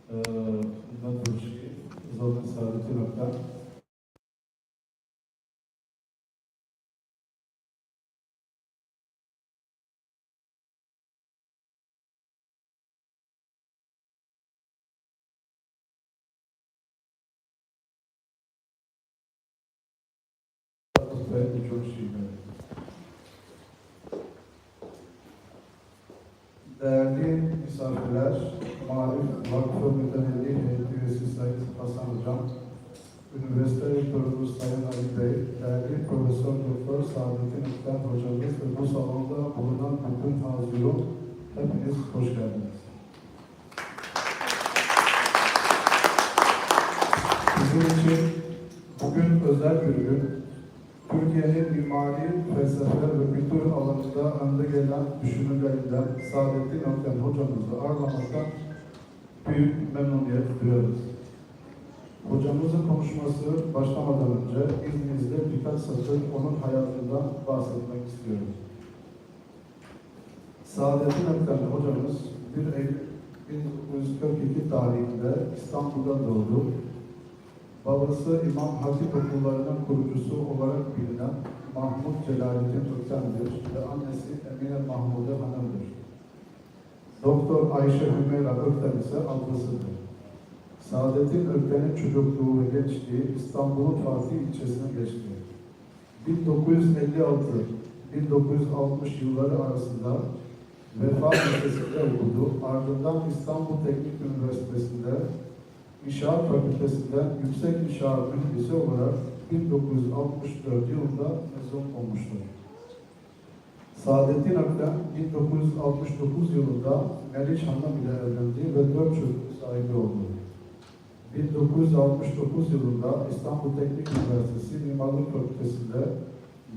në Turqi, zotën Saadetin Ökten. Değerli misafirler, Marif Vakfı Mütevelli Heyeti Üyesi Sayın Hasan Hocam, Üniversite Rektörümüz Sayın Ali Bey, değerli Profesör Doktor Saadettin Ökten Hocamız ve bu salonda bulunan bütün hazırın, hepiniz hoş geldiniz. Bizim için bugün özel bir gün. Türkiye'nin mimari, felsefe ve kültür alanında önde gelen düşünürlerinden Saadettin Ökten hocamızı ağırlamaktan büyük memnuniyet duyuyoruz. Hocamızın konuşması başlamadan önce izninizle birkaç satır onun hayatından bahsetmek istiyorum. Saadettin Ökten hocamız 1 Eylül 1942 tarihinde İstanbul'da doğdu. Babası İmam Hatip Okullarının kurucusu olarak bilinen Mahmud Celalettin Ökten'dir ve annesi Emine Mahmude Hanım'dır. Doktor Ayşe Hümeyra Ökten ise ablasıdır. Saadettin Ökten'in çocukluğu ve gençliği İstanbul'un Fatih ilçesine geçti. 1956-1960 yılları arasında Vefa Lisesi'nde okudu. Ardından İstanbul Teknik Üniversitesi'nde İnşaat Fakültesinden Yüksek İnşaat Mühendisi olarak 1964 yılında mezun olmuştur. Saadettin Ökten 1969 yılında Meriç Hanım ile evlendi ve 4 çocuk sahibi oldu. 1969 yılında İstanbul Teknik Üniversitesi Mimarlık Fakültesi'nde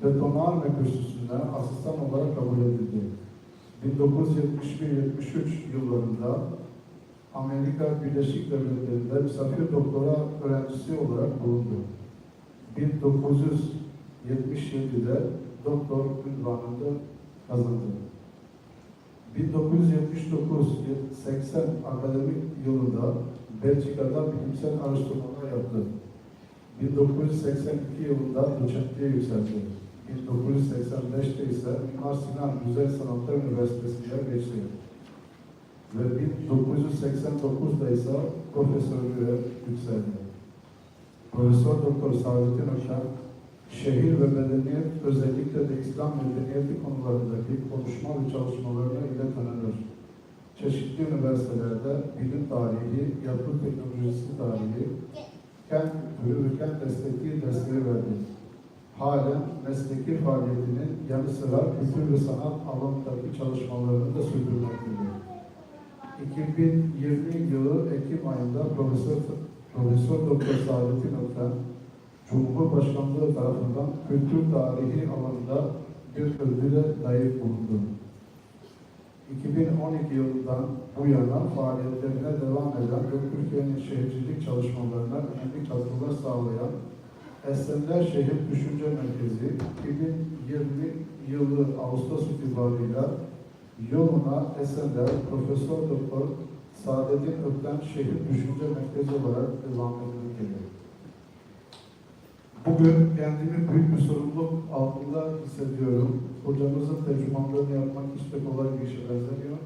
betonarme kürsüsüne asistan olarak kabul edildi. 1971-73 yıllarında Amerika Birleşik Devletleri'nde misafir doktora öğrencisi olarak bulundu. 1977'de doktor unvanını kazandı. 1979-80 akademik yılında Belçika'da bilimsel araştırmalar yaptı. 1982 yılında doçentliğe yükseldi. 1985'te ise Mimar Sinan Güzel Sanatlar Üniversitesi'ne geçti. Ve 1989'da ise profesörlüğe yükseldi. Profesör Doktor Saadettin Ökten, şehir ve medeniyet, özellikle de İslam medeniyeti konularındaki konuşma ve çalışmalarına ile tanınır. Çeşitli üniversitelerde bilim tarihi, yapı teknolojisi tarihi, kent kültürü ve kent estetiği dersleri verdi. Halen mesleki faaliyetinin yanı sıra kültür ve sanat alanındaki çalışmalarını da sürdürmektedir. 2020 yılı Ekim ayında Profesör Doktor Saadettin Ökten, Cumhurbaşkanlığı tarafından kültür tarihi alanında bir ödüle layık bulundu. 2012 yılından bu yana faaliyetlerine devam eden ve Türkiye'nin şehircilik çalışmalarına önemli katkılar sağlayan Esenler Şehir Düşünce Merkezi 2020 yılı Ağustos itibarıyla yoluna Esenler Profesör Doktor Saadettin Ökten Şehir Düşünce Merkezi olarak devam etmektedir. Bugün kendimi büyük bir sorumluluk altında hissediyorum. Hocamızın tercümanlığını yapmak hiç de kolay bir işe benzemiyor.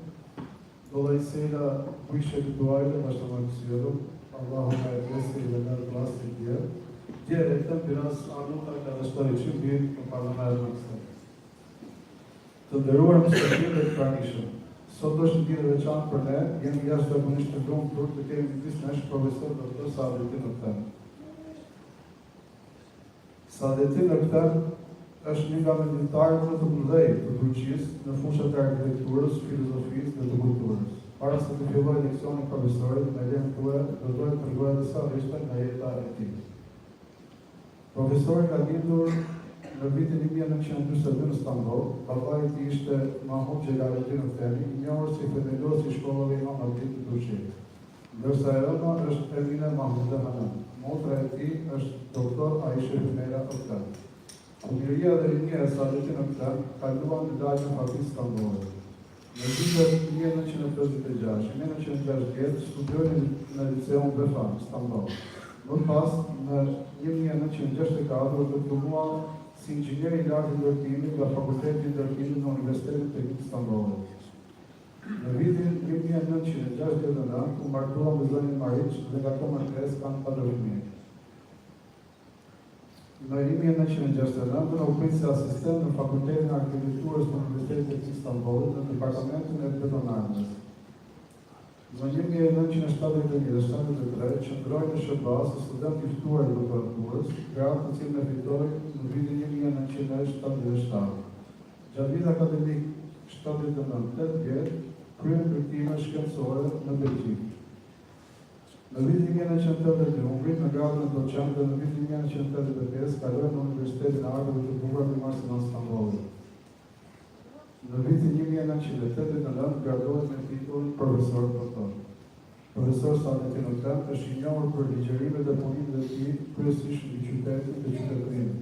Dolayısıyla bu işe bir duayla başlamak istiyorum. Allahümme vesile nasip diye. Diyerekten biraz Arnavut arkadaşlar için bir toparlama yapmak istedim. Të nderuar mësafirë dhe pranishëm. Sot është një ditë e veçantë për ne, jemi jashtëzakonisht të lumtur të kemi midis nesh profesor Doktor Saadettin Ökten. Saadettin Ökten është një nga mendimtarët më të mëdhenj të Turqisë në fushat e arkitekturës, filozofisë dhe të kulturës. Para se të filloj leksionin profesorit, me lejen tuaj do të tregoj disa rishte nga jeta e tij. Profesori ka lindur në vitin 1942 në Stamboll. Babai i tij ishte Mahmud Celalettin Ökten, i njohur si themeluesi i shkollave Imam Hatip të Turqisë. Ndërsa e ëma është Emine Mahmude Hanım. Motra e tij është doktor Ayşe Hümeyra Ökten. Kumëria dhe rinia e Saadettin Ökten kaluan në lagjen Fatih Stambollit. Në vitet 1956, 1960 studioi në liceun Befan, Stamboll. Më pas, në 1964 diplomua si inxhinier i lartë i ndërtimit nga Fakulteti i Ndërtimit në Universitetin Teknik Stambollit. Në vitin 1969 u martua me zonin Mariç dhe nga kjo martesë kanë patër fëmijë. Në 1969 u prit si asistent në Fakultetin e Arkitekturës në Universitetin Teknik Stambollit në Departamentin e Betonarmës. Në 1971 dhe 1973 qëndroi në SHBA si student i ftuar i doktoraturës, gratë të cilën e fitoi në vitin 1977. Gjatë vitit akademik 79-80 kryen ndërtime shkencore në Belgjik. Në vitin 1982 u ngrit në gradën e doçent dhe në vitin 1985 kaloi në Universitetin e Arteve të Bukur në Marsilan Stambollit. Në vitin 1989 graduohet me titull profesor doktor. Profesor Saadettin Oktan është i njohur për ligjërimet dhe punimet e tij kryesisht në qytetin dhe qytetërinë,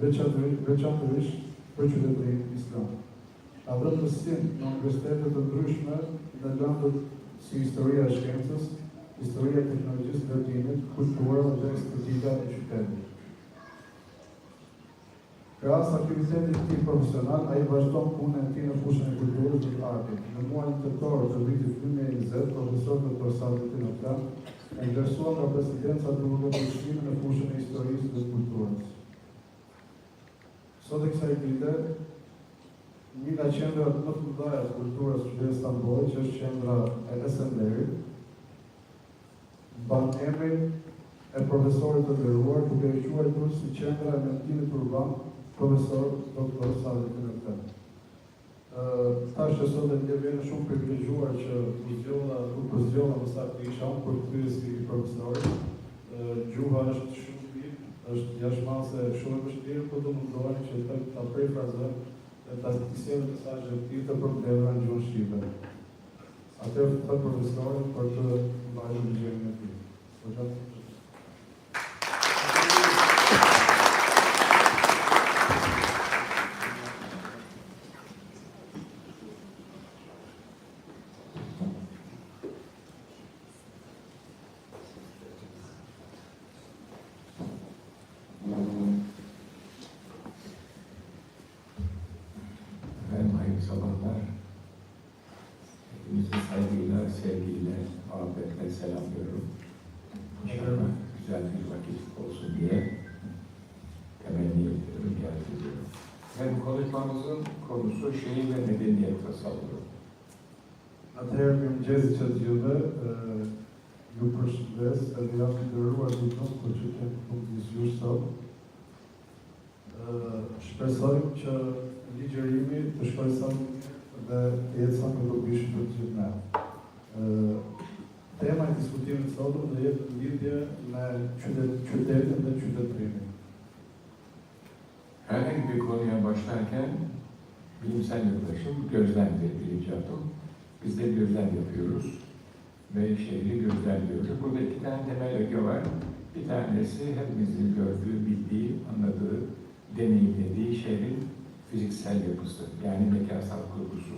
veçanërisht për qytetërinë islam. Ka dhënë mësim në universitete të ndryshme në lëndët si historia e shkencës, historia e teknologjisë ndërtimit, kultura dhe estetika e qytetit. Krahas aktivitetit të tij profesional, ai vazhdon punën e tij në fushën e kulturës dhe të artit. Në muajin tetor të vitit 2020, profesor dr. Saadettin Oktan ka vlerësuar nga presidenca të udhëtimit në fushën e historisë dhe kulturës. Sot e kësaj dite, një nga qendrat më të mëdha të kulturës së qytetit Stambollit, që është qendra e SNDR-it, ban emrin e profesorit të nderuar, duke e quajtur si qendra e mendimit urban, profesor dr. Saadettin Oktan. Tash që sot e një vjenë shumë privilegjuar që u përzgjolla më saktë të isha unë për të kryer si profesorit. Gjuha është shumë mirë, është jashtëmase shumë e vështirë, por do mundoheni që ta parafrazoj dhe ta sjellë mesazhe të tilla për problemet në gjuhën shqipe. Atëherë të profesorit për të mbajtur ligjërinë e tij. Sabahlar. Hepinizi saygıyla, sevgiyle, muhabbetle selamlıyorum. İnşallah güzel bir vakit olsun diye temenni ediyorum, ediyorum. Hem konuşmamızın konusu şehir ve medeniyet tasavvuru. Atëherë mirëmëngjes që të gjithëve, ju përshëndes edhe jam i nderuar diplom për që kemi funksionuar sot. Shpresojmë që ligjërimi të shkojë sa më dhe të jetë sa më dobishëm për të gjithë ne. Tema e diskutimit sot do jetë në lidhje me qytetin dhe qytetërimin. Herhangi bir konuya başlarken bilimsel yaklaşım gözlemdir bilinçaltı. Biz de gözlem yapıyoruz ve şehri gözlemliyoruz. Burada iki tane temel öge var. Bir tanesi hepimizin gördüğü, bildiği, anladığı, deneyimlediği şehrin fiziksel yapısı, yani mekansal kurgusu.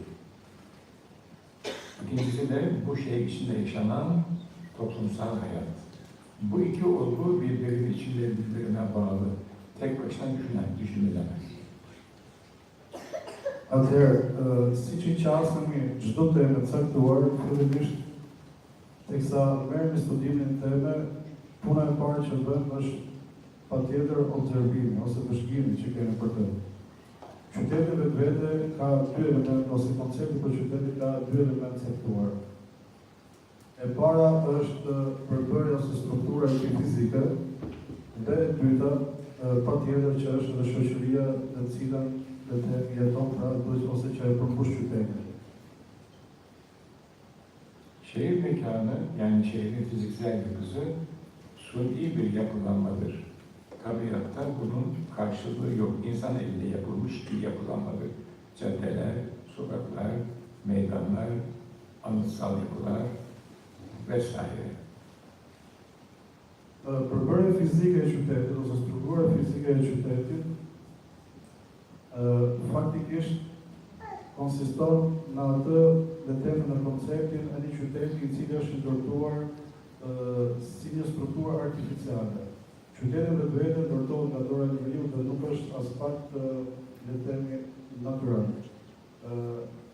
İkincisi de bu şehir içinde yaşanan toplumsal hayat. Bu iki olgu birbirinin içinde birbirine bağlı. Tek başına düşünülemez. Atëherë, siç i qasemi çdo temë të caktuar, fillimisht teksa merremi studimin e teme, puna e parë që bëjmë është patjetër observimi ose vëzhgimi që kemi për të. Qyteti vetvete ka dy elemente, ose koncepti për qytetin ka dy elemente caktuar. E para është përbërja ose struktura e tij fizike, dhe e dyta patjetër që është edhe shoqëria në cilën dhe të jeton pra ose që e përmbush qytetin. Şehir mekanı, yani şehrin fiziksel yapısı suni bir yapılanmadır. Tabiatta bunun karşılığı yok. İnsan eliyle yapılmış bir yapılanmadır. Caddeler, sokaklar, meydanlar, anıtsal yapılar vesaire. Përbërja fizike e qytetit ose struktura fizike e qytetit faktikisht konsiston në atë dhe temën në konceptin e një qyteti I cili është ndërtuar si një strukturë artificiale. Qyteti vetvete ndërtohet nga dora e njeriu dhe nuk është as pak le të themi natyral.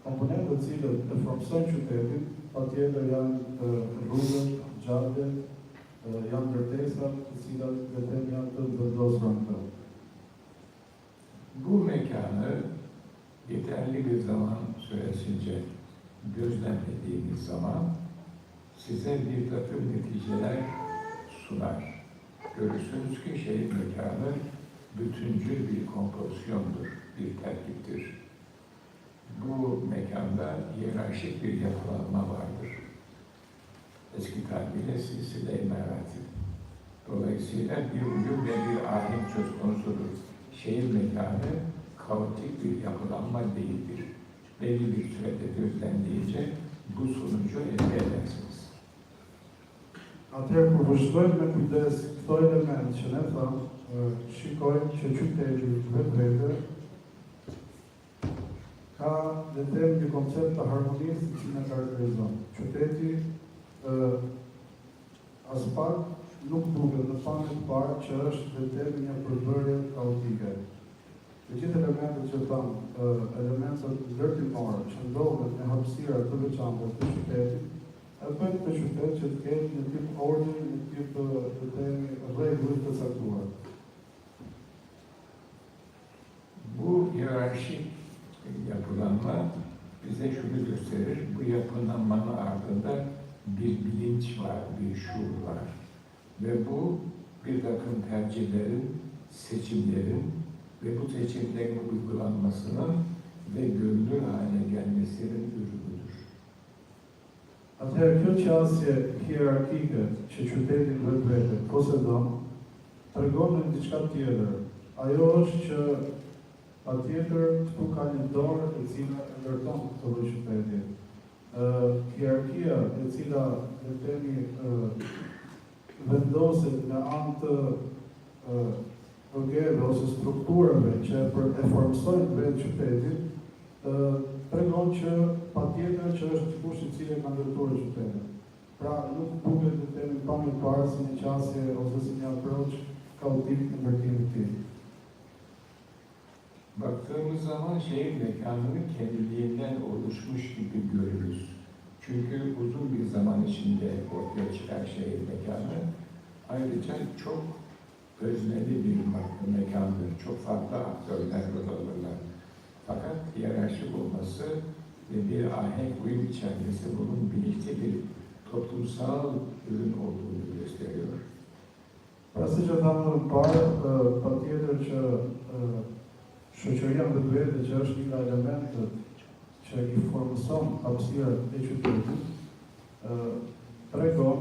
Komponentët të cilët e formsojnë qytetin, patjetër janë rrugët, gjardet, janë ndërtesat të cilat le të themi janë të vendosura në të. Bu mekanı yeterli bir zaman süresince gözlemlediğiniz zaman size bir takım neticeler sunar. Görürsünüz ki şehir mekanı bütüncül bir kompozisyondur, bir terkiptir. Bu mekanda hiyerarşik bir yapılanma vardır. Eski tabirle silsile-i meratib. Dolayısıyla bir uyum ve bir ahenk söz konusudur. Şehir mekanı kaotik bir yapılanma değildir. Belli bir sürede gözlemleyince bu sonucu elde edersiniz. Atëherë kur vështrojmë me kujdes këto elemente që ne thamë, shikojmë që qyteti vetvete ka le të themi një koncept të harmonisë që ne karakterizon. Qyteti as pak nuk duket në pamje të parë që është le të themi një përbërje kaotike. Të gjithë elementet që thamë, elementet ndërtimore që ndodhen në hapësira të veçanta të qytetit, e bëjnë të qytet që të ketë një tip ordini, një tip le të themi rregull të caktuar. Bu hiyerarşik yapılanma bize şunu gösterir, bu yapılanmanın ardında bir bilinç var, bir şuur var. Ve bu bir takım tercihlerin, seçimlerin ve bu seçimlerin uygulanmasının ve görünür hale gelmesinin ürünüdür. Atëherë kjo qasje hierarkike që qyteti vetvete posedon, tregon në diçka tjetër. Ajo është që patjetër këtu ka një dorë e cila e ndërton këtë lloj qyteti. Hierarkia e cila le të themi vendoset në anë të organeve ose strukturave që e formsojnë vetë qytetin, tregon që patjetër që është dikush I cili ka ndërtuar qytetin. Pra nuk duket të themi pamje parë si një qasje ose si një approach kaotik në ndërtimit të tij. Baktığımız zaman şehir mekanını kendiliğinden oluşmuş gibi görürüz. Çünkü uzun bir zaman içinde ortaya çıkan şehir mekanı ayrıca çok özneli bir mekandır. Çok farklı aktörler rol alırlar. Fakat hiyerarşik olması ve bir ahenk uyum içermesi bunun bilinçli bir toplumsal ürün olduğunu gösteriyor. Pra si që thamë më parë, patjetër që shoqëria vetvete që është një nga elementet që I formson hapësirat e qytetit, tregon,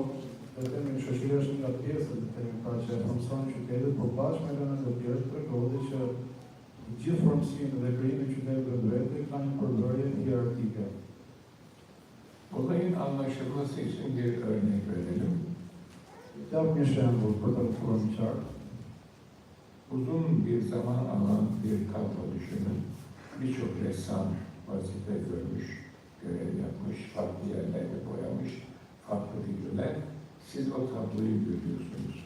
le të themi shoqëria është një nga pjesët le të themi pra që e formson qytetin, por bashkë me elementet e tjera tregon që gjithë formësinë dhe krijimi I qytetit vetvete ka një përbërje hierarkike. Olayın anlaşılması için bir örnek verelim. Jap një shembull për të kuptuar më qartë. Uzun bir zaman alan bir tablo düşünün. Birçok ressam vazife görmüş, görev yapmış, farklı yerlerde boyamış, farklı figürler. Siz o tabloyu görüyorsunuz.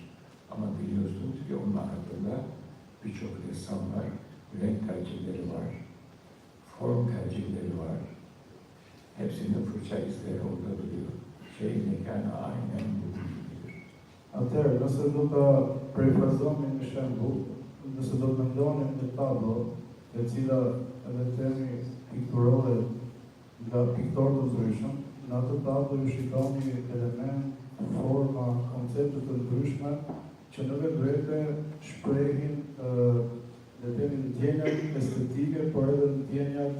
Ama biliyorsunuz ki onun ardında birçok ressam var, renk tercihleri var, form tercihleri var. Hepsinin fırça izleri orada duruyor. Şehir mekanı aynen bu gibidir. Atëherë, nëse do ta përifrazojmë një shembull, nëse do të mendonim një tablo e cila le të themi pikturore nga piktorë të ndryshëm, në atë tablo ju shikoni element, forma, koncepte të ndryshme që në vetvete shprehin le të themi ndjenjat estetike, por edhe ndjenjat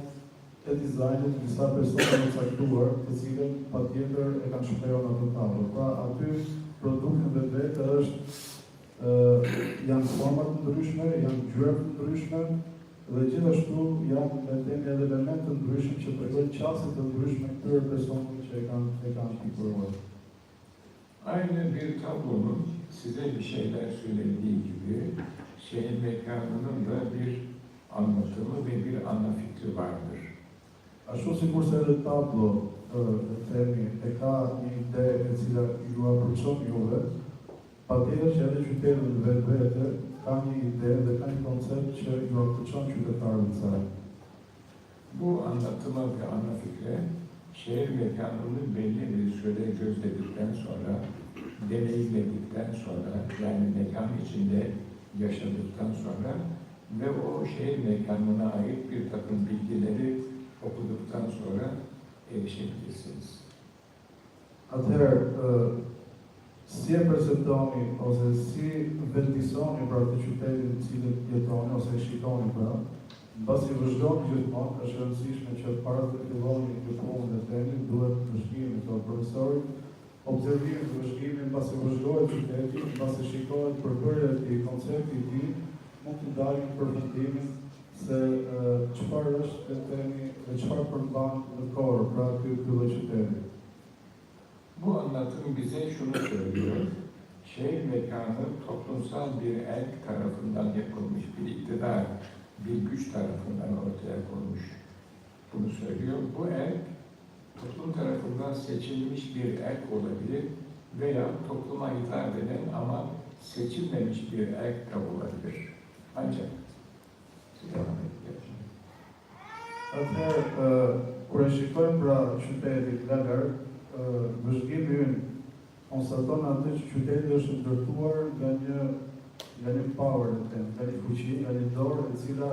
e dizajnit të disa persona të caktuar, të cilët patjetër e kanë shprehur në atë tablo. Pra aty produktin vetvete janë format të ndryshme, janë ngjyra të ndryshme dhe gjithashtu janë le të themi edhe elemente të ndryshme që tregojnë qasje të ndryshme këtyre personave që e kanë pikturuar. Aynı bir tablonun size bir şeyler söylediği gibi şehir mekanının da bir anlatımı ve bir ana fikri vardır. Ashtu si kurse edhe tablo e themi e ka një ide e cila ju apërçon juve, patjetër që edhe qytetin vetvete ka një ide dhe ka një koncept që ju apërçon qytetarëve të saj. Bu anlatıma ve ana fikre şehir mekanını belli bir süre gözledikten sonra, deneyimledikten sonra, yani mekan içinde yaşadıktan sonra ve o şehir mekanına ait bir takım bilgileri okuduktan sonra erişebilirsiniz. Atëherë, si e perceptoni ose si vendisoni për atë qytetin në cilin jetoni ose e shikoni pra, mbasi vazhdoni gjithmonë, është e rëndësishme që para të filloni të punën e temit, duhet vëzhgimi të profesorit, observimi të vëzhgimi, mbasi vazhdohet qyteti, mbasi shikohet përbërjet e konceptit i tij, mund të dalim përfundimin se çfarë është e temi dhe çfarë përmban në kohë pra ky lloj qyteti. Bu anlatım bize şunu söylüyor, şehir mekanı toplumsal bir erk tarafından yapılmış bir iktidar, bir güç tarafından ortaya konmuş. Bunu söylüyor. Bu erk toplum tarafından seçilmiş bir erk olabilir veya topluma hitap eden ama seçilmemiş bir erk de olabilir. Ancak devam edeceğim. Atëherë, kur e shikojmë pra qytetin nga larg, vëzhgimi ynë konstaton atë që qyteti është ndërtuar nga një power, nga një fuqi, nga një dorë e cila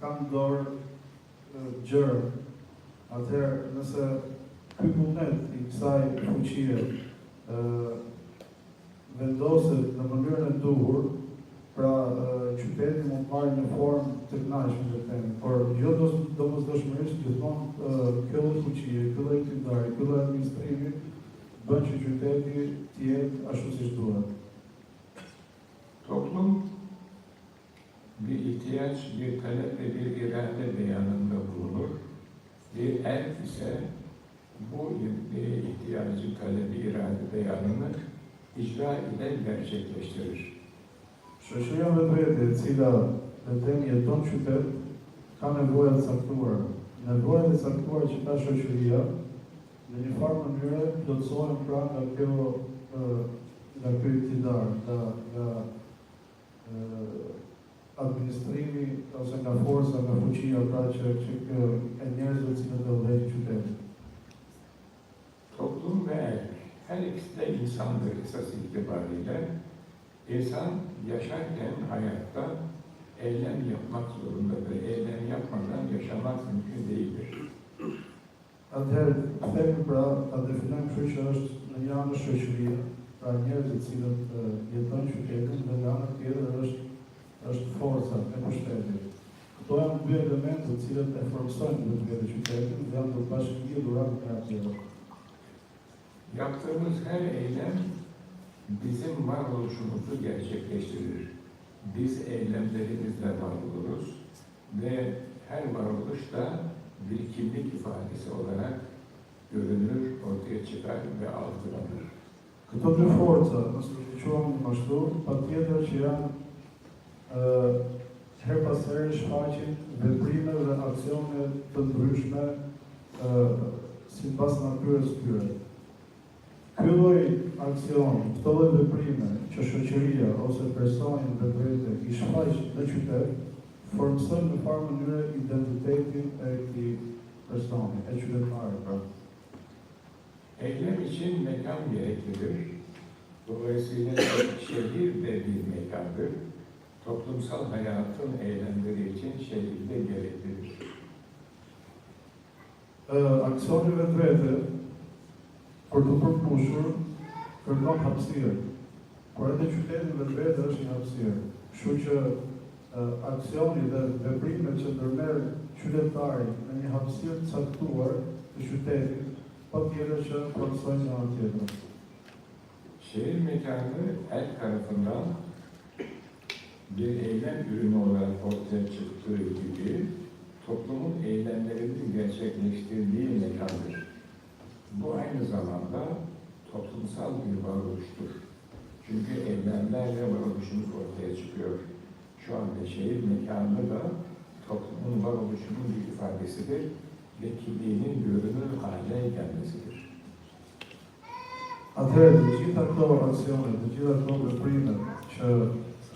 ka në dorë gjëra. Atëherë, nëse ky vullnet i kësaj fuqie vendoset në mënyrën e duhur, pra qyteti mund të marrë një formë të kënaqshme të themi, por jo domosdoshmërisht gjithmonë kjo lloj fuqie, kjo lloj iktidari, kjo lloj administrimi bën që qyteti të jetë ashtu siç duhet. Toplum bir ihtiyaç, bir talep ve bir irade beyanında bulunur. Bir erk ise bu ihtiyacı, talebi, irade beyanını icra ile gerçekleştirir. Shoqëria vetvete e cila le të themi jeton qytet ka nevoja të caktuara. Nevojat e caktuara që ka shoqëria në një farë mënyre plotësohen pra nga ky iktidar, nga administrimi ose nga forca, nga fuqia pra që e njerëzve që të udhëheqin qytetin. Toplum ve erk, her ikisi de insandır esas itibariyle. İnsan yaşarken hayatta eylem yapmak zorundadır. Eylem yapmadan yaşamak mümkün değildir. Atëherë, themi pra, ta definojmë kështu që është në një anë shoqëria, pra njerëzit cilët jetojnë qytetin dhe në anën tjetër është forca e pushtetit. Këto janë dy elemente të cilët e forcojnë vetvete qytetin dhe janë të bashkëngjitura me të tjera. Yaptığımız her eylem bizim varoluşumuzu gerçekleştirir. Biz eylemlerimizle var oluruz ve her varoluş da bir kimlik ifadesi olarak görünür, ortaya çıkar ve algılanır. Këto dy forca, nëse i quajmë ashtu, patjetër që janë her pas here shfaqin veprime dhe aksione të ndryshme sipas natyrës tyre. Ky lloj aksioni, këto lloj veprime që shoqëria ose personi vetvete i shfaq në qytet, formëson në farë mënyre identitetin e këtij personi, e qytetarit pra. Eylem için mekan gereklidir. Dolayısıyla şehir de bir mekandır. Toplumsal hayatın eylemleri için şehir de gereklidir. Aksioni vetvete për të përpushur kërkon hapësirë. Por edhe qyteti vetvete është një hapësirë. Kështu që aksioni dhe veprimet që ndërmerr qytetari në një hapësirë të caktuar të qytetit, patjetër që forcojnë në anë tjetër. Şehir mekanı erk tarafından bir eylem ürünü olarak ortaya çıktığı gibi toplumun eylemlerinin gerçekleştirdiği mekandır. Bu aynı zamanda toplumsal bir varoluştur. Çünkü eylemlerle varoluşumuz ortaya çıkıyor. Şu anda şehir mekanı da toplumun varoluşunun bir ifadesidir ve kimliğinin görünür hale gelmesidir. Atëherë të gjitha këto aksione, të gjitha këto veprime që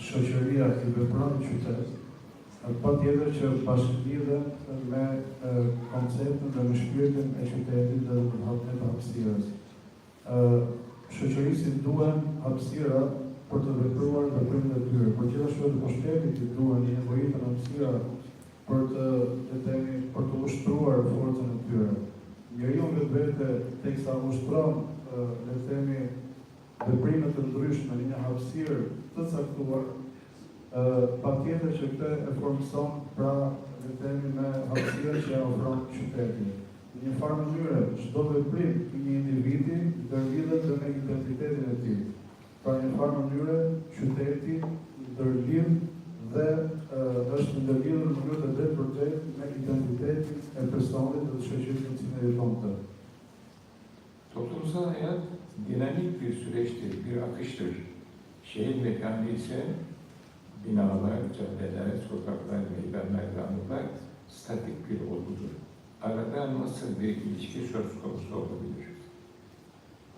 shoqëria i vepron në qytet, patjetër që bashkëlidhen me konceptin dhe me shpirtin e qytetit dhe me hapësirës. Shoqërisë duhen hapësira për të vepruar veprimet e tyre, por gjithashtu edhe pushtetit i duhen një nevojitën hapësira për të ushtruar forcën e tyre. Njeriu vetvete teksa ushtron veprime të ndryshme në një hapësirë të caktuar, patjetër që këtë e formson pra me hapësirën që ofron qyteti. Në një farë mënyre, çdo veprim i një individi ndërlidhet me identitetin e tij. Pra një farë mënyre, qyteti ndërlidh dhe është ndërlidhur në mënyrë të drejtë me identitetin e personit dhe të shoqërisë në cilën jeton të. Toplumsal hayat dinamik bir süreçtir, bir akıştır. Şehir mekanı ise binalar, caddeler, sokaklar, meydanlar, anılar statik bir olgudur. Arada nasıl bir ilişki söz konusu olabilir?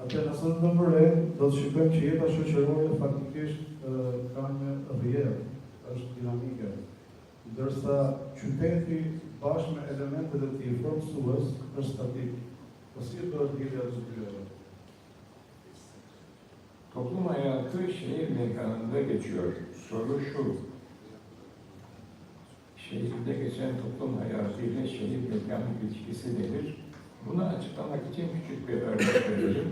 Atë nëse në mëre, do të shikojmë që jeta shoqërore faktikisht ka një rrjetë, është dinamike. Ndërsa qyteti bashkë me elementet e tij formsues është statik. Po si do të lidhja të dyja? Toplum hayatı şehir mekanında geçiyor. Soru şu, şehirde geçen toplum hayatı ile şehir mekanı ilişkisi nedir? Bunu açıklamak için küçük bir örnek verelim.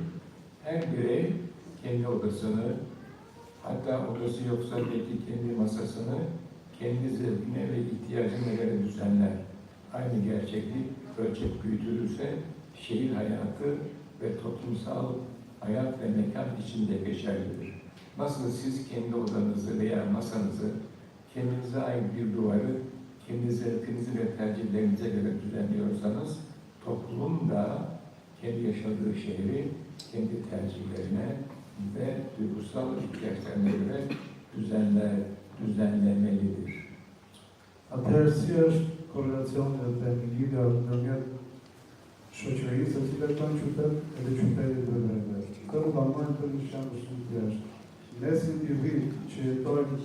Her birey kendi odasını, hatta odası yoksa belki kendi masasını, kendi zevkine ve ihtiyacına göre düzenler. Aynı gerçeklik ölçek büyütülürse şehir hayatı ve toplumsal hayat ve mekan içinde geçerlidir. Nasıl siz kendi odanızı veya masanızı, kendinize ait bir duvarı, kendi zevkinizi ve tercihlerinize göre düzenliyorsanız, toplum da kendi yaşadığı şehri, kendi tercihlerine ve duygusal ihtiyaçlarına göre düzenlemelidir. Atëherë si është korelacioni dhe lidhja ndërmjet shoqërisë e cila ka në qytet edhe qytetit vetvete. Këtë nuk ka marrë të një shembull shumë të thjeshtë. Ne si individ që jetojmë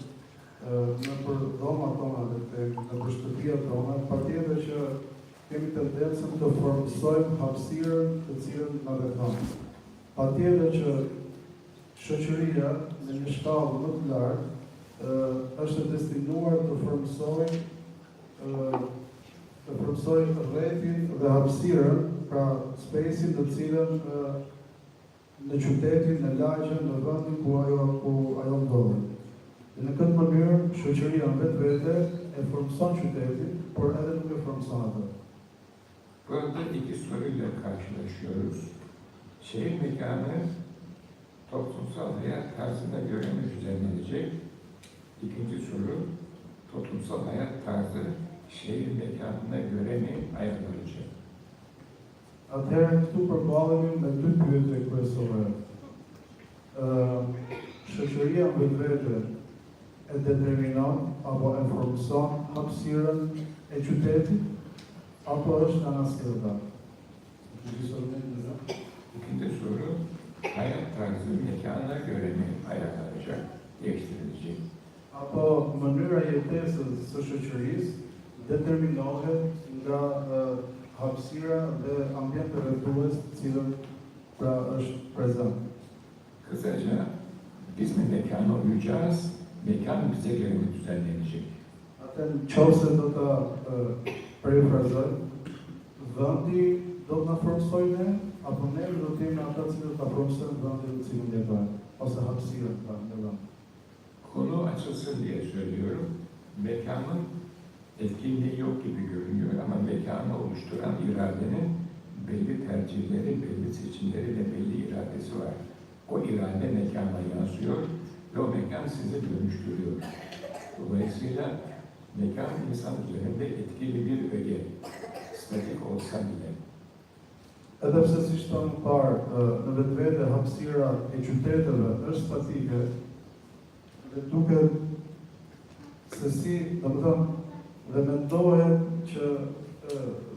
në për dhomat tona dhe në për shtëpiat tona, patjetër që kemi tendencën të formsojmë hapësirën të cilën na vepron. Patjetër që shoqëria në një shkallë më të lartë është destinuar të formsojë rrethin dhe hapësirën, pra space-in të cilën në qytetin, në lagjen, në vendin ku ajo ndodhet. Dhe në këtë mënyrë, shoqëria vetvete e formson qytetin, por edhe nuk e formson atë. Burada iki soruyla karşılaşıyoruz. Şehir mekanı toplumsal hayat tarzına göre mi düzenlenecek? İkinci soru, toplumsal hayat tarzı şehir mekanına göre mi ayarlanacak? Atëherë këtu përballemi me dy pyetje kryesore. Shoqëria vetvete e determinon apo e formson hapësirën e qytetit, apo është anastirëta? İkinci soru, hayat tarzı mekana göre mi ayarlanacak, değiştirilecek? Apo mënyra jetesës së shoqërisë determinohet nga hapësira dhe ambienti rrethues të cilën pra është prezant. Kısaca biz mi mekana uyacağız, mekan bize göre mi düzenlenecek? Atë nëse do ta parafrazoj, vendi do të na formsojë ne, apo ne do të jemi ata që do ta formsojnë vendin në cilin jetojmë, ose hapësirën në vend. Konu açılsın diye söylüyorum. Mekanın etkinliği yok gibi görünüyor ama mekanı oluşturan iradenin belli tercihleri, belli seçimleri ve belli iradesi var. O irade mekana yansıyor ve o mekan sizi dönüştürüyor. Dolayısıyla mekan insan üzerinde etkili bir öge, statik olsa bile. Edhe pse si shtonë parë, në vetvete hapësira e qyteteve është statike, dhe duket se si, domethënë, dhe mendohet që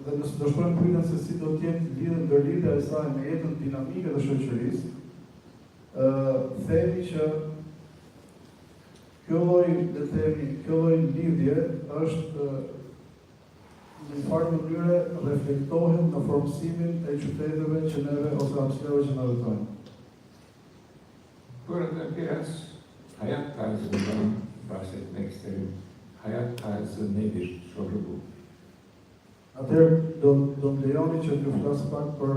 dhe nëse do shkojmë pyetjen se si do të jetë ndërlidhja e saj me jetën dinamike të shoqërisë, themi që kjo lloj lidhje është në një farë mënyre reflektohet në formësimin e qyteteve që neve ose hapësirave që ne jetojmë. Burada biraz hayat tarzından bahsetmek isterim. Hayat tarzı nedir? Soru bu. Atëherë do më lejoni që t'ju flas pak për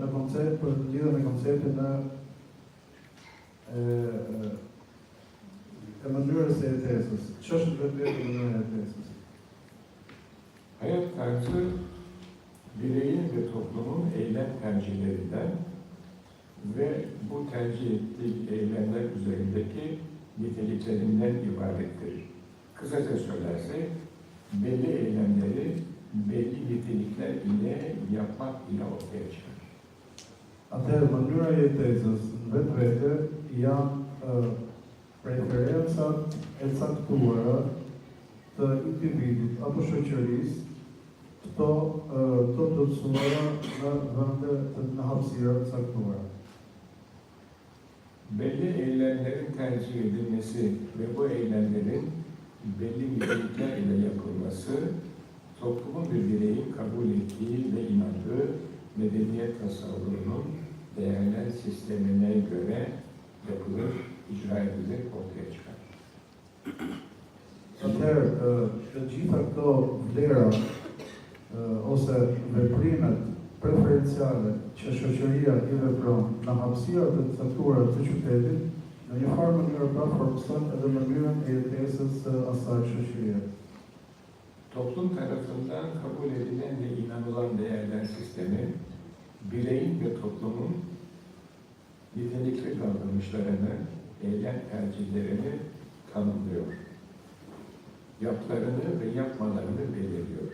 në koncept, për lidhje me konceptin e mënyrës së jetesës. Ç'është vetë mënyra e jetesës? Hayat tarzı bireyin ve toplumun eylem tercihlerinden ve bu tercih ettiği eylemler üzerindeki niteliklerinden ibarettir. Kısaca söylersek, belli eylemleri belli nitelikler ile yapmak ile ortaya çıkar. Atëherë mënyra e jetesës në vetvete janë preferencat e caktuara të individit apo shoqërisë, këto të ndërsuara në vende në hapësira të caktuara. Belli eylemlerin tercih edilmesi ve bu eylemlerin belli nitelikler ile yapılması, toplumun bir bireyin kabul ettiği ve inandığı medeniyet tasavvurunun değerler sistemine göre yapılır, icra edilir, ortaya çıkar. Atëherë, të gjitha këto vlera ose veprimet preferenciale që shoqëria i vepron në hapësirat e caktuara të qytetit, në një farë mënyrë pra formson edhe mënyrën e jetesës së asaj shoqërie. Toplum tarafından kabul edilen ve inanılan değerler sistemi, bireyin ve toplumun nitelikli davranışlarını, eylem tercihlerini tanımlıyor. Yaplarını ve yapmalarını belirliyor.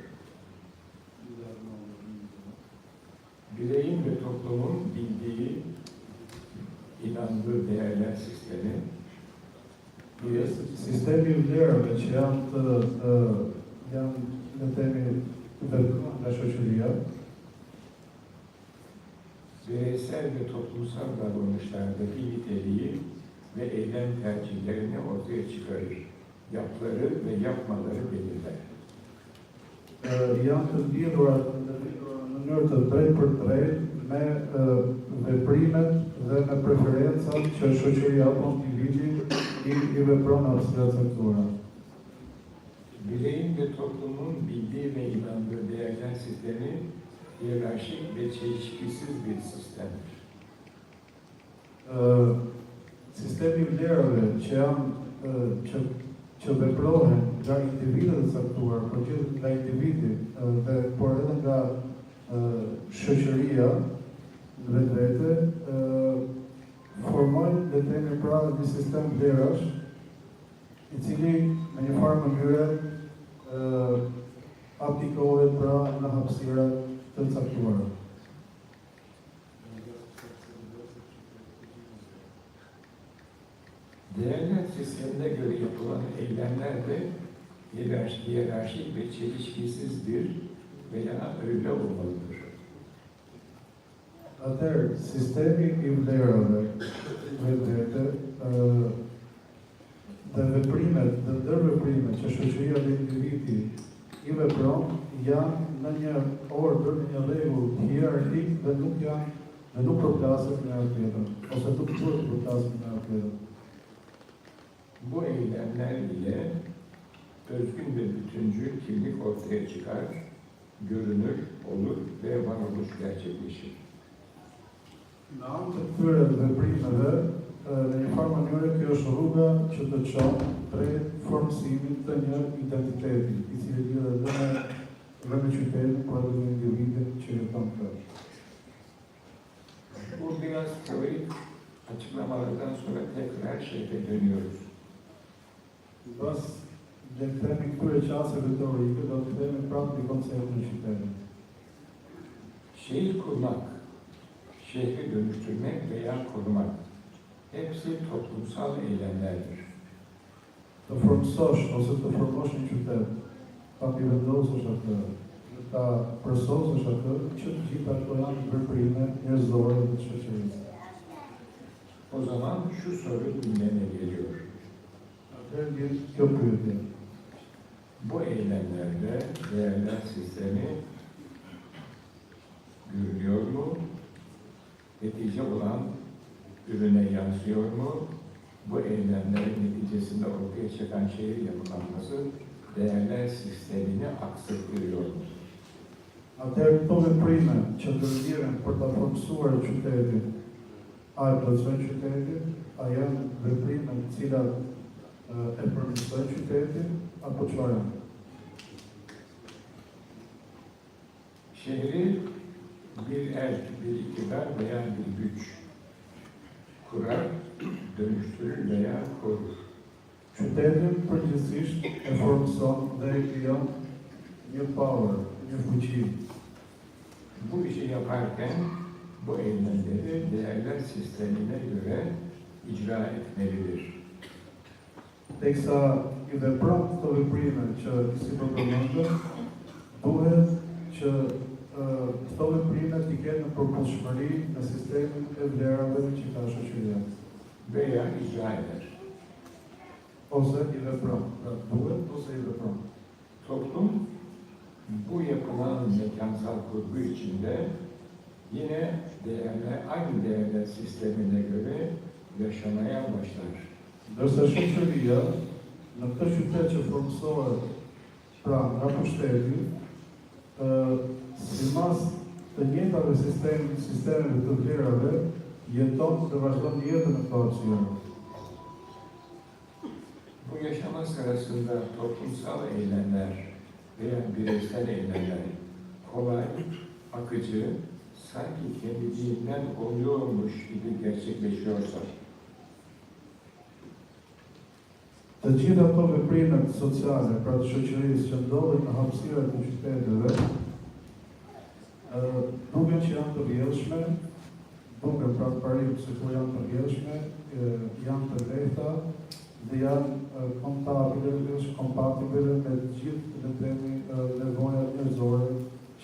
Bireyin ve toplumun bildiği, inandığı değerler sistemi, sistemi i vlerave që janë në temi nga shoqëria, bireysel ve toplumsal davranışlardaki niteliği ve eylem tercihlerini ortaya çıkarır. Yapları ve yapmaları belirler. Janë të lidhura në mënyrë të drejtë për drejtë me veprimet dhe me preferencat që shoqëria apo individi i vepron në hapësira të caktuara. Bireyin ve toplumun bildiği ve inandığı değerler sistemi hiyerarşik ve çelişkisiz bir sistemdir. Sistemi i vlerave që janë që veprohen nga individët e caktuar, por gjithë nga individi dhe por edhe nga shoqëria në vetvete, formojnë le të themi pra një sistem vlerash i cili në një farë mënyre aplikohet pra në hapësirat të caktuara. Değerler sistemine göre yapılan eylemler de hiyerarşik ve çelişkisizdir veya öyle olmalıdır. Atëherë, sistemi i vlerave vetvete dhe veprimet dhe ndërveprimet që shoqëria dhe individi i vepron janë në një ordër, në një rregull hierarkik dhe nuk përplasen me njëra tjetrën, ose nuk duhet të përplasen me njëra tjetrën. Bu eylemler ile özgün ve bütüncül kimlik ortaya çıkar, görünür, olur ve varoluş gerçekleşir. Në anë të këtyre veprimeve, në një farë mënyre kjo është rruga që të çon drejt formësimit të një identiteti, i cili lidhet edhe me qytetin, por edhe me individin që jeton këtu. Bu biraz teorik açıklamalardan sonra tekrar şehre dönüyoruz. Pas le të themi këtyre qasjeve teorike, do të themi prapë një koncept në qytetin. Şehir kurmak, şehri dönüştürmek veya korumak hepsi toplumsal eylemlerdir. Të formësosh ose të formosh një qytet, pa i vendosësh atë, ta përsosësh atë që të gjitha këto janë veprime njerëzore të shoqërisë. O zaman şu soru gündeme geliyor. Atëherë vjen kjo pyetje. Bu eylemlerde değerler sistemi görülüyor mu? Netice olan ürüne yansıyor mu? Bu eylemlerin neticesinde ortaya çıkan şehir yapılanması değerler sistemini aksatıyor mu? Atëherë këto veprime që ndërlidhen për ta formsuar qytetin, a e plotësojnë qytetin, a janë veprime të cilat e përmirësojnë qytetin, apo çfarë janë? Şehri bir el, bir iktidar veya bir güç kurar, dönüştürür veya korur. Qytetin përgjithsisht e formson dhe e krijon një power, një fuqi. Bu işi yaparken bu eylemleri değerler sistemine göre icra etmelidir. Teksa i vepron këto veprime që si po përmendëm, duhet që këto veprime t'i kenë në përputhshmëri në sistemin e vlerave që ka shoqëria. Veya icra eder. Ose i vepron, duhet ose i vepron. Toplum bu yapılan mekansal kurgu içinde yine aynı değerler sistemine göre yaşamaya başlar. Ndërsa shoqëria në këtë qytet që formsohet pra nga pushteti, sipas të njëjtave sistemeve të vlerave, jeton dhe vazhdon jetën në këto opsione. Bu yaşama sırasında toplumsal eylemler veya bireysel eylemler kolay, akıcı, sanki kendiliğinden oluyormuş gibi gerçekleşiyorsa, Të gjitha ato veprimet sociale, pra të shoqërisë që ndodhin në hapësirat e qyteteve, duken që janë të vjedhshme, duken pra të parim se kur janë të vjedhshme, janë të lehta dhe janë kompatibile me të gjithë le të themi nevojat njerëzore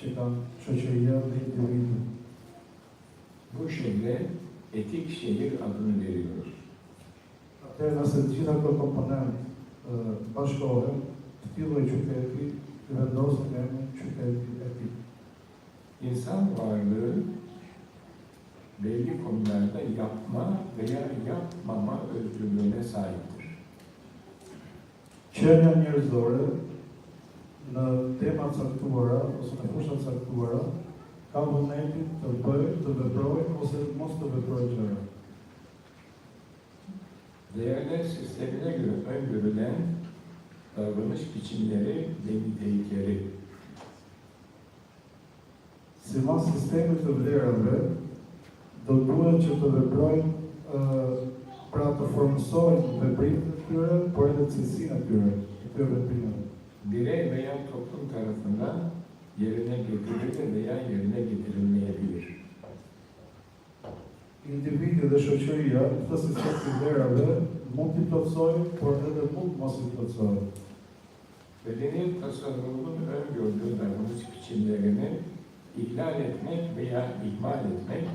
që kanë shoqëria dhe individu. bu şehre etik şehir adını veriyoruz. Atëherë nëse të gjitha këto komponent bashkohen, këtij lloji qyteti i vendosen emrin qyteti etik. İnsan varlığı belli konularda yapma veya yapmama özgürlüğüne sahiptir. Qenia njerëzore në tema caktuara ose në fusha caktuara ka vullnetin të bëjë, të veprojë ose mos të veprojë gjëra. Değerler sistemine göre öngörülen davranış biçimleri ve nitelikleri Sipas sistemit të vlerave, do duhet që të veprojnë pra të formsojnë veprimet e tyre, por edhe cilësinë e tyre, këtyre veprimeve. birey veya toplum tarafından yerine getirilir veya yerine getirilmeyebilir. Individi dhe shoqëria, këtë sistem të vlerave mund t'i plotësojë, por edhe mund mos i plotësojë. Medeniyet tasarrufunun öngördüğü davranış biçimlerini ihlal etmek veya ihmal etmek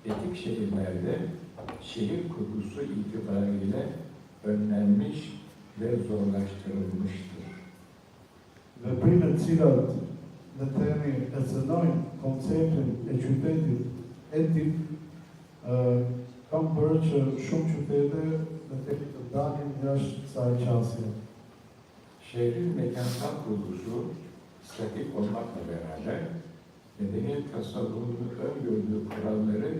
etik şehirlerde şehir kurgusu itibariyle önlenmiş ve zorlaştırılmıştır. Veprimet të cilat le të themi e cënojnë konceptin e qytetit etik, kam bërë që shumë qytete le të themi të dalin jashtë kësaj qasje. Şehrin mekansal kurgusu statik olmakla beraber medeniyet tasarrufunun öngördüğü kuralları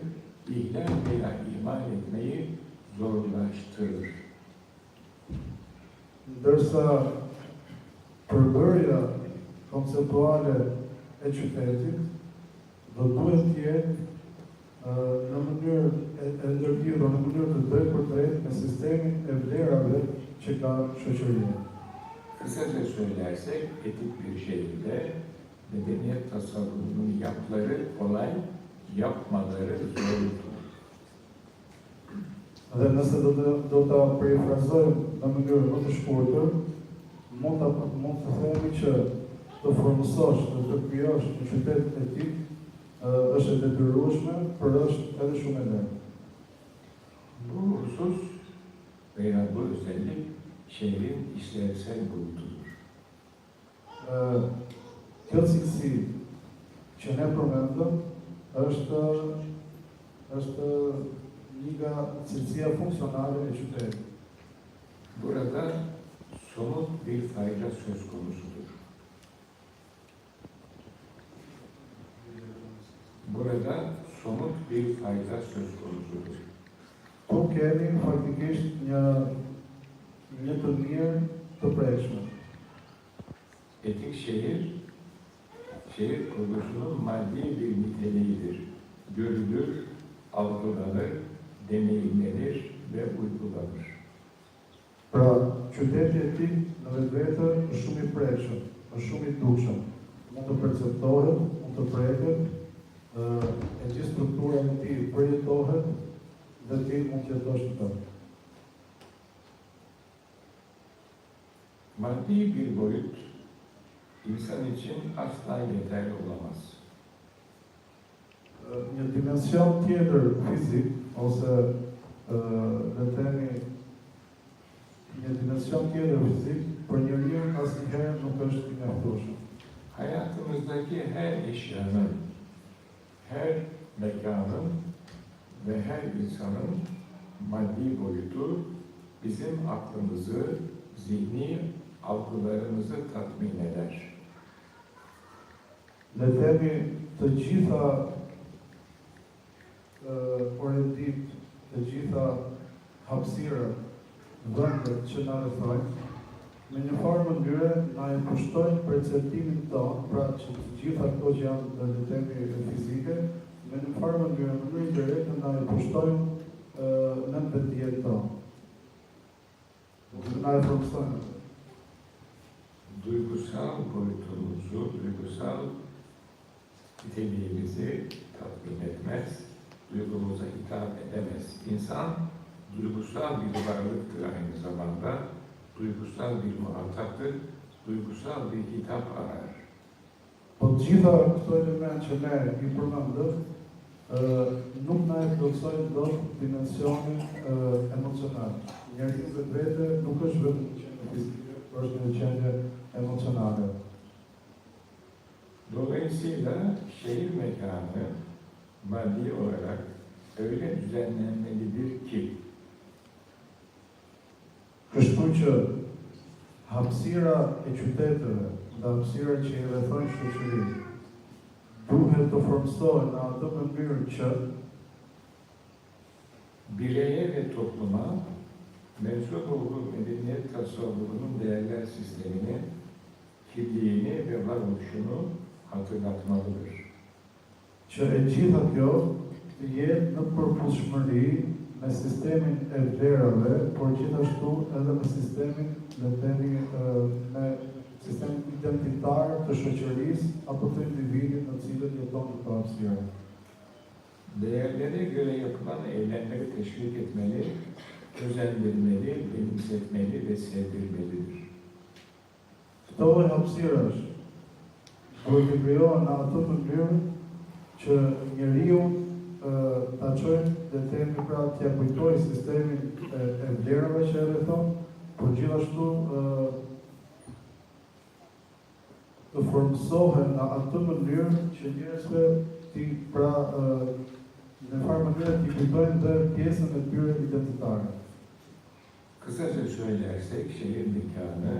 ihlal veya ihmal etmeyi zorlaştırır. Ndërsa përbërja konceptuale e qytetit do duhet të jetë në mënyrë e ndërlidhur në mënyrë të drejtë me sistemin e vlerave që ka shoqëria. Kısaca söylersek etik bir şehirde medeniyet tasarrufunun yapıları kolay, yapmaları zordur. Dhe nëse do ta perifrazojmë në mënyrë më të shkurtër, mund të themi që të formësosh dhe të krijosh një qytet etik është e detyrueshme, por është edhe shumë e lehtë. Bu husus veya bu özellik şehrin işlevsel boyutudur. Kjo cilësi që ne përmendëm është një nga cilësia funksionale e qytetit. Burada somut bir fayda söz konusudur. Burada somut bir fayda söz konusudur. Tu kemi faktikisht një të mirë të prekshme. Etik şehir kurulusunun maddi bir niteliğidir. Görülür, algılanır, deneyimlenir ve uygulanır. Pra, qyteti etik në vetvete është shumë i prekshëm, është shumë i dukshëm. Mund të perceptohet, mund të preket, e gjithë struktura në ti përjetohet dhe ti mund të jetosh në të. Maddi bir boyut insan için asla yeterli olamaz. Një dimension tjetër fizik, ose le të themi një dimension tjetër fizik, për njeriu asnjëherë nuk është i mjaftueshëm. Hayatımızdaki her eşyanın, her mekanın ve her insanın maddi boyutu bizim aklımızı, zihni algılarımızı tatmin eder. Le të themi të gjitha orëndit, të gjitha hapësirat, vendet që na rrethojnë, në një farë mënyrë na e kushtojnë perceptimin tonë, pra që të gjitha këto që janë le të themi fizike, në një farë mënyrë direkte na e kushtojnë në vetdijen tonë. Na e formsojnë. Duygusal boyutumuzu, duygusal niteliğimizi tatmin etmez, duygumuza hitap edemez. İnsan duygusal bir varlıktır aynı zamanda, duygusal bir muhataptır, duygusal bir hitap arar. Po të gjitha këto element që ne i përmendëm, nuk na e plotësojnë dot dimensionin emocional. Njeriu vetvete nuk është vetëm një qendër fizike, por është një qendër emocionale. Dolayısıyla şehir mekanı maddi olarak öyle düzenlenmelidir ki Kështu që hapësira e qyteteve dhe hapësira që i rrethojnë shoqërinë duhet të formësohen në atë mënyrë që bireye ve topluma mensup olduğu medeniyet tasavvurunun değerler sistemini, kimliğini ve varoluşunu hatırlatmalıdır. që e gjitha kjo të jetë në përputhshmëri me sistemin e vlerave, por gjithashtu edhe me sistemin, le të themi, me sistemin identitar të shoqërisë apo të individit në cilët jeton në këto hapësira. Değerlere göre yapılan eylemleri teşvik etmeli, özendirmeli, benimsetmeli ve sevdirmelidir. Këto hapësirash duhet të krijohen në atë mënyrë që njeriu ta çojë dhe themi pra t'ia kujtojë sistemin e vlerave që e rrethon, por gjithashtu të formësohen në atë mënyrë që njerëzve ti pra në farë mënyrë t'i kujtojnë dhe pjesën e tyre identitare. Kısaca söylersek şehir mekanı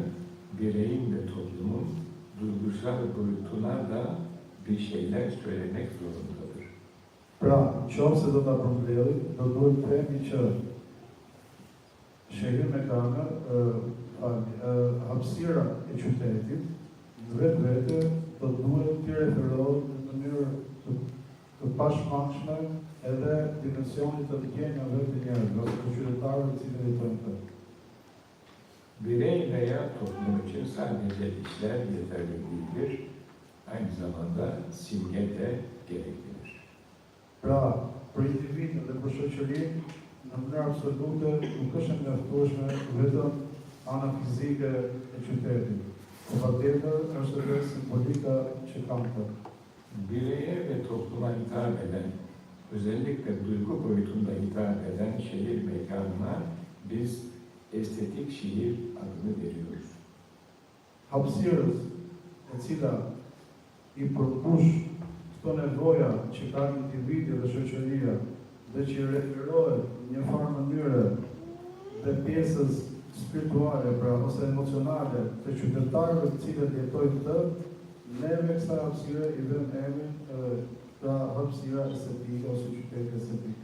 bireyin ve toplumun duygusal boyutuna da bir şeyler söylemek zorundadır. Pra, nëse do ta përmbledhim, do duhet të themi që shehri mekane, hapësira e qytetit, vetvete do duhet të referohet në mënyrë të pashmangshme edhe dimensionit të ndjenjave të njerëzve, ose të qytetarëve të cilët jetojnë këtu. Birey veya toplum için sadece işler yeterli değildir, aynı zamanda simge de gereklidir. Pra, për individin dhe për shoqërinë, në mënyrë absolute nuk është e mjaftueshme vetëm ana fizike e qytetit, Patjetër është edhe simbolika që kam të. Bireye ve topluma hitap eden, özellikle duygu boyutunda hitap eden şehir mekanına biz estetik şehir adını veriyoruz. Hapësirës e cila i përmbush këto nevoja që ka individi dhe shoqëria dhe që referohet në një farë mënyre dhe pjesës spirituale, pra ose emocionale të qytetarëve të cilët jetojnë të, neve kësaj hapësire i vëmë emrin pra hapësira estetike ose qyteti estetik.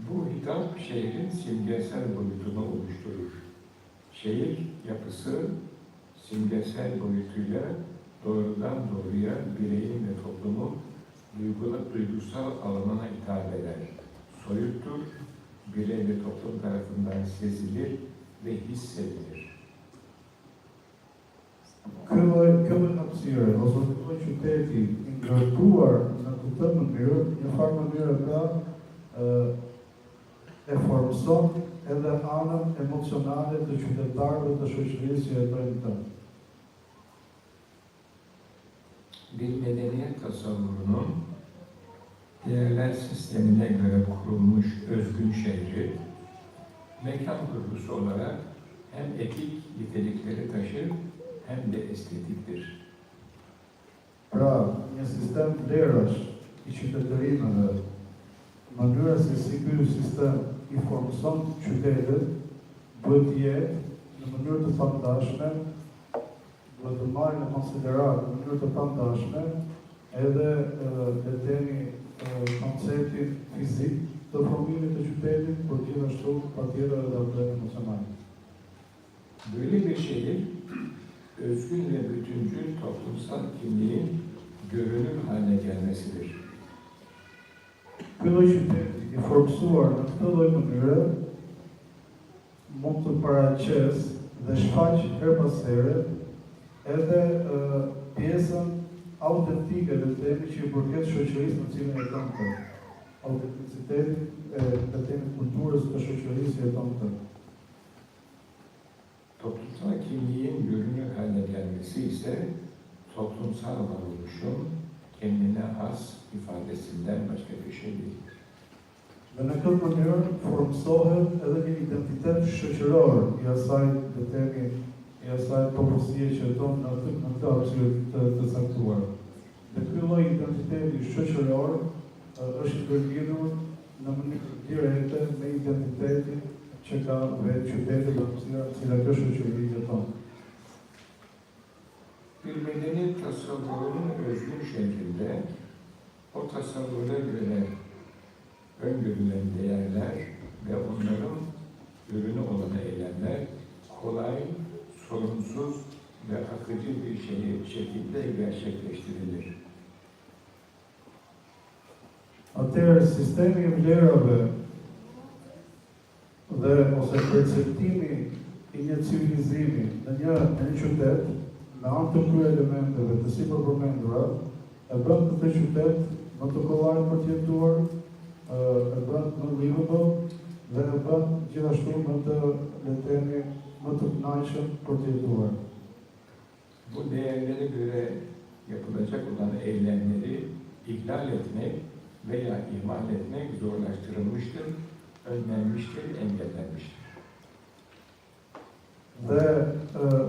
Bu hitap şehrin simgesel boyutunu oluşturur. Şehir yapısı simgesel boyutuyla doğrudan doğruya bireyin ve toplumun duygusal alanına hitap eder. Soyuttur, birey ve toplum tarafından sezilir ve hissedilir. Kjo hapësire ose kjo qyteti i ndërtuar në këtë mënyrë, një farë mënyrë ka e formson edhe anën emocionale të qytetarëve të shoqërisë që jetojnë të. Bir medeniyet tasavvurunun değerler sistemine göre kurulmuş özgün şehri, mekan kurgusu olarak hem etik nitelikleri taşır hem de estetiktir. Pra, një sistem vlerash i qytetërimeve, mënyra se si ky sistem i formson qytetet, duhet të jetë në mënyrë të pandashme, duhet të marrë në konsiderat në mënyrë të pandashme edhe le themi konceptin fizik të formimit të qytetit, por gjithashtu patjetër edhe aspektin emocional. Böyle bir şehir, özgün ve bütüncül toplumsal kimliğin görünür haline gelmesidir. Ky lloj qyteti i formsuar në këtë lloj mënyre mund të paraqes dhe shfaq her pas here edhe pjesën autentike dhe themi që i përket shoqërisë në cilën jeton të. Autenticitetin dhe themi kulturës të shoqërisë jeton të. Toplumsal kimliğin görünür haline gelmesi ise toplumsal varoluşun kendine has ifadesinden başka bir şey değildir. Dhe në këtë mënyrë formsohet edhe një identitet shoqëror i asaj dhe themi i asaj popullsie që jeton në këtë hapësirë të caktuar. Dhe ky lloj identiteti shoqëror është ndërlidhur në mënyrë direkte me identitetin që ka vetë qyteti dhe hapësira të cilat kjo shoqëri jeton. Bir medeniyet tasavvurunun özgün şeklinde o tasavvura göre öngörülen değerler ve onların ürünü olan eylemler kolay, sorunsuz ve akıcı bir şekilde gerçekleştirilir. Atëherë sistemi i vlerave dhe ose perceptimi i një civilizimi në një qytet me anë të krye elementeve të sipërpërmendura e bën këtë qytet më të kollaj për të jetuar, e bën më livable dhe e bën gjithashtu më të le të themi më të kënaqshëm për të jetuar. Bu değerlere göre yapılacak olan eylemleri ihlal etmek veya ihmal etmek zorlaştırılmıştır, önlenmiştir, engellenmiştir. Dhe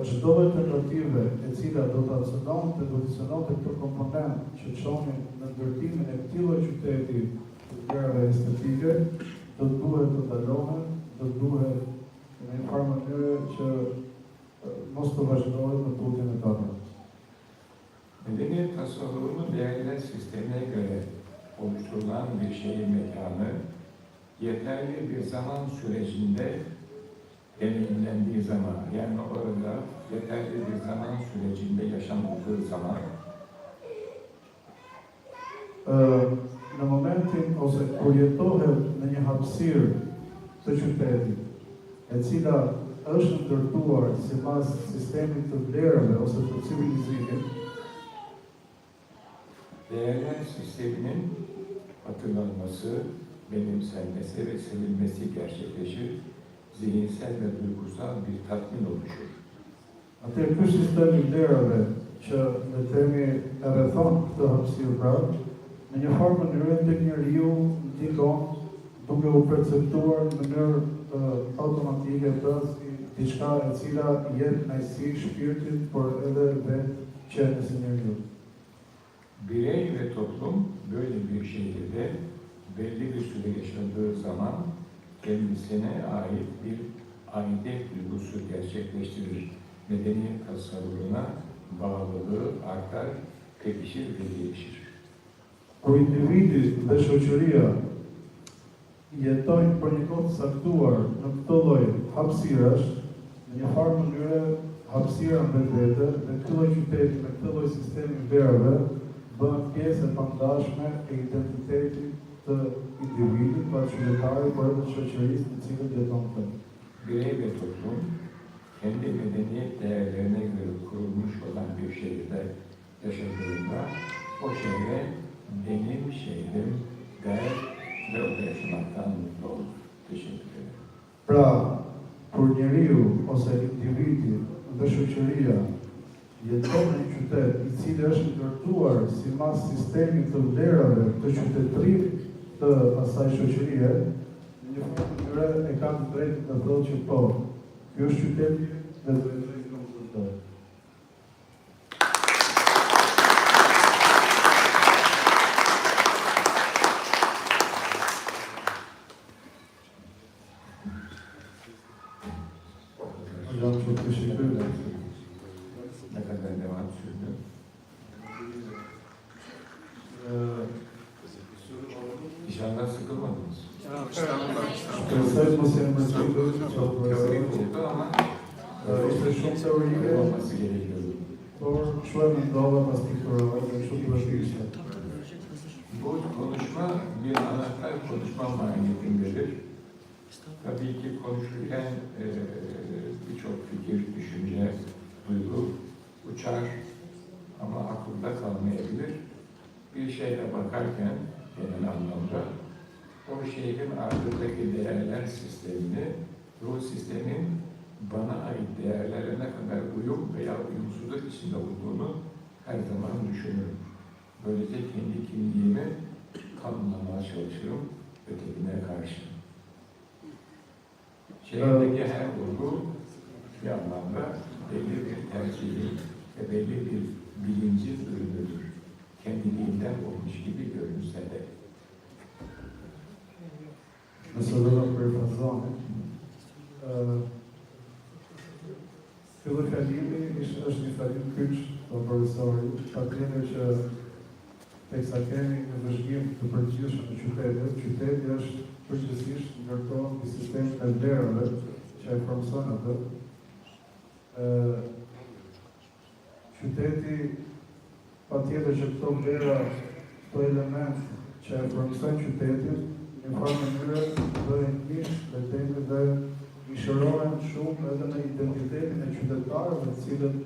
çdo lloj tentative e cila do të aksiononte këtë komponent që çonin në ndërtimin e këtij lloji qyteti të vlerave estetike, do të duhet të ndalohen, do të duhet në një farë mënyrë që mos të vazhdojë në tutjen e tyre. Medeniyet tasavvurunun değerler sistemine göre oluşturulan bir şehir mekanı yeterli bir zaman sürecinde deneyimlendiği zaman, yani orada yeterli bir zaman sürecinde yaşandığı zaman në momentin ose kur jetohet në një hapësirë të qytetit, e cila është ndërtuar sipas sistemit të vlerave ose të civilizimit, değerler sisteminin hatırlanması, benimsenmesi ve sevilmesi gerçekleşir, zihinsel ve duygusal bir tatmin oluşur. Atë ky sistem I vlerave që le të themi e rrethon këtë hapësirë pra, në një farë mënyrë tek njeriu ndikon duke u perceptuar në mënyrë automatike pra si diçka e cila jep kënaqësi shpirtit, por edhe vetë qenës së njeriu. Birey ve toplum böyle bir şehirde belli bir süre yaşadığı zaman kendisine ait bir aidiyet duygusu gerçekleştirir. Medeniyet tasavvuruna bağlılığı artar, pekişir ve gelişir. Kur individi dhe shoqëria jetojnë për një kohë të saktuar në këtë lloj hapësirash, në një farë mënyre hapësira në vetvete dhe këtë lloj qyteti me këtë lloj sistemi vlerave bëhen pjesë e pandashme e identitetit të individit, pa qytetari, por edhe të shoqërisë në cilën jeton të. Birey ve toplum kendi medeniyet değerlerine göre kurulmuş olan bir şehirde yaşadığında o şehre benim şehrim der ve orada yaşamaktan mutlu olur. Teşekkür ederim. Pra, kur njeriu ose individi dhe shoqëria jeton në një qytet I cili është ndërtuar sipas sistemit të vlerave të qytetërimit të asaj shoqërie, në një farë mënyrë e ka të drejtë të thotë që po, ky është qyteti dhe do të drejtë në qytet. Hocam çok teşekkür ederim. Ne kadar devam sürdü? İnşallah sıkılmadınız. Kërësaj mos janë mërzitër që Teorik oldu ama ishte shumë teorike, olması gerekiyordu. por kështu e mendova pas pikturave dhe kështu të vështirë. Bu konuşma bir anahtar konuşma mahiyetindedir. Tabii ki konuşurken birçok fikir, düşünce, duygu uçar ama aklında kalmayabilir. Bir şeyle bakarken genel anlamda o şehrin ardındaki değerler sistemini, ruh sistemin bana ait değerlere ne kadar uyum veya uyumsuzluk içinde olduğunu her zaman düşünürüm. Böylece kendi kimliğimi tanımlamaya çalışırım ötekine karşı. Şehirdeki her olgu bir anlamda belli bir tercihin ve belli bir bilincin ürünüdür. Kendiliğinden olmuş gibi görünse de. Nëse do të përfazoni, fillifjalimi është një fjalim kyç të profesorit, patjetër që teksa kemi një vëzhgim të përgjithshëm të qytetit, qyteti është përgjithsisht ndërtohet një sistem të vlerave që e formson atë. Qyteti patjetër që këto vlera, këto element që e formson qytetin, në farë mënyrë bëhen kish dhe I shërohen shumë edhe në identitetin e qytetarëve, të cilët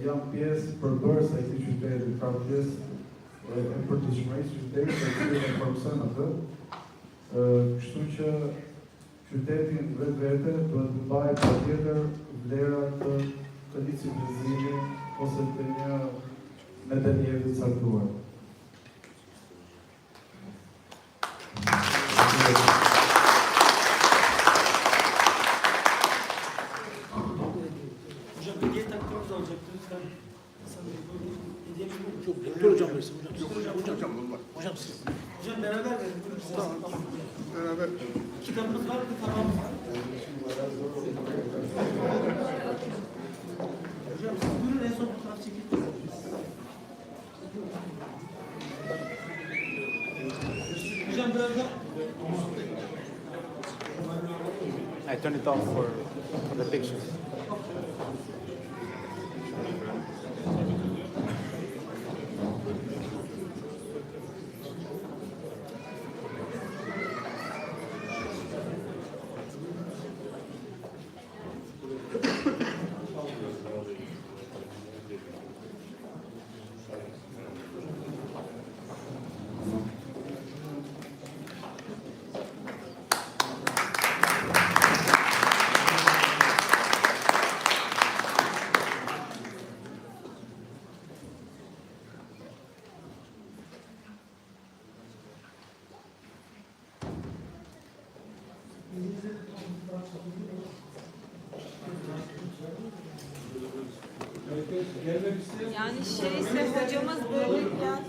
janë pjesë përbërëse e këtij qyteti, pra pjesë e përditshmërisë së qytetit, e cilët e formson atë. Kështu që qyteti vetvete duhet të mbajë patjetër vlera të një civilizimi ose të një medeniyeti të caktuar. Hocam beraber verin. Beraber. Kitabımız var mı? Tamam. Hocam siz buyurun en son fotoğraf çekin. Hocam biraz da. I turn it off for the pictures. Yani şeyse hocamız böyle biraz